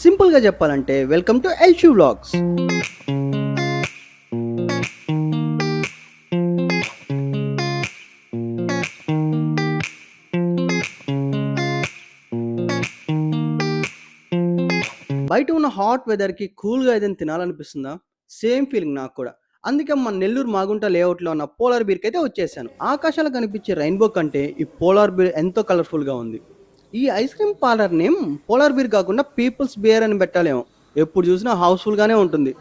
సింపుల్గా చెప్పాలంటే welcome to ఎల్షూ vlogs. బయట ఉన్న హాట్ వెదర్కి కూల్గా ఏదైనా తినాలనిపిస్తుందా? సేమ్ ఫీలింగ్ నాకు కూడా. అందుకే మన నెల్లూరు మాగుంట లేఅవుట్లో ఉన్న పోలార్ బీర్కి అయితే వచ్చేసాను. ఆకాశాలు కనిపించే రెయిన్బో కంటే ఈ పోలార్ బీర్ ఎంతో కలర్ఫుల్గా ఉంది. ఈ ice cream parlour name polar beer కాకుండా పీపుల్స్ బియర్ అని పెట్టాలేమో. ఎప్పుడు చూసినా హౌస్ఫుల్గానే ఉంటుంది.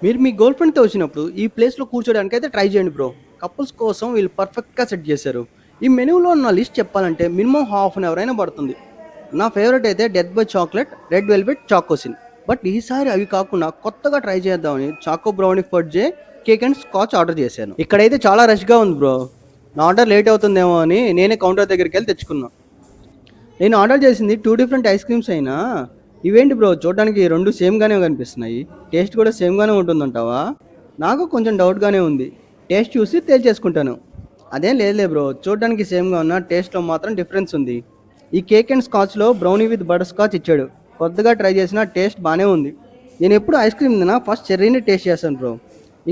మీరు మీ గర్ల్ ఫ్రెండ్తో వచ్చినప్పుడు ఈ ప్లేస్లో కూర్చోడానికి అయితే ట్రై చేయండి బ్రో. కపుల్స్ కోసం వీళ్ళు పర్ఫెక్ట్గా సెట్ చేశారు. ఈ మెనూలో ఉన్న లిస్ట్ చెప్పాలంటే మినిమం హాఫ్ అన్ అవర్ అయినా పడుతుంది. నా ఫేవరెట్ అయితే death by chocolate, red velvet, చాకోసిన్. బట్ ఈసారి అవి కాకుండా కొత్తగా ట్రై చేద్దామని choco brownie fudge, cake and scotch order చేశాను. ఇక్కడైతే చాలా రష్గా ఉంది బ్రో. నా ఆర్డర్ లేట్ అవుతుందేమో అని నేనే కౌంటర్ దగ్గరికి వెళ్ళి తెచ్చుకున్నా. నేను ఆర్డర్ చేసింది 2 డిఫరెంట్ ఐస్ క్రీమ్స్ అయినా ఇవేంటి బ్రో చూడడానికి రెండు సేమ్గానే కనిపిస్తున్నాయి. టేస్ట్ కూడా సేమ్గానే ఉంటుందంటావా? నాకు కొంచెం డౌట్గానే ఉంది. టేస్ట్ చూసి తేల్చేసుకుంటాను. అదేం లేదులే బ్రో, చూడడానికి సేమ్గా ఉన్న టేస్ట్లో మాత్రం డిఫరెన్స్ ఉంది. ఈ కేక్ అండ్ స్కాచ్లో బ్రౌనీ విత్ బటర్ స్కాచ్ ఇచ్చాడు. కొత్తగా ట్రై చేసిన టేస్ట్ బాగానే ఉంది. నేను ఎప్పుడు ఐస్ క్రీమ్ తిన్నా ఫస్ట్ చెర్రీని టేస్ట్ చేస్తాను బ్రో.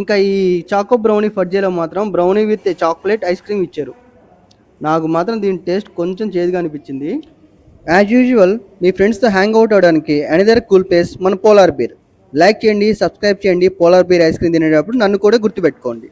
ఇంకా ఈ చాకో బ్రౌనీ ఫడ్జేలో మాత్రం brownie with chocolate ice cream ఇచ్చారు. నాకు మాత్రం దీని టేస్ట్ కొంచెం చేదుగా అనిపించింది. యాజ్ యూజువల్ మీ ఫ్రెండ్స్తో హ్యాంగ్ అవుట్ అవడానికి అనదర్ కూల్ ప్లేస్ మన పోలార్ బీర్. లైక్ చేయండి, సబ్స్క్రైబ్ చేయండి. పోలార్ బీర్ ఐస్ క్రీమ్ తినేటప్పుడు నన్ను కూడా గుర్తుపెట్టుకోండి.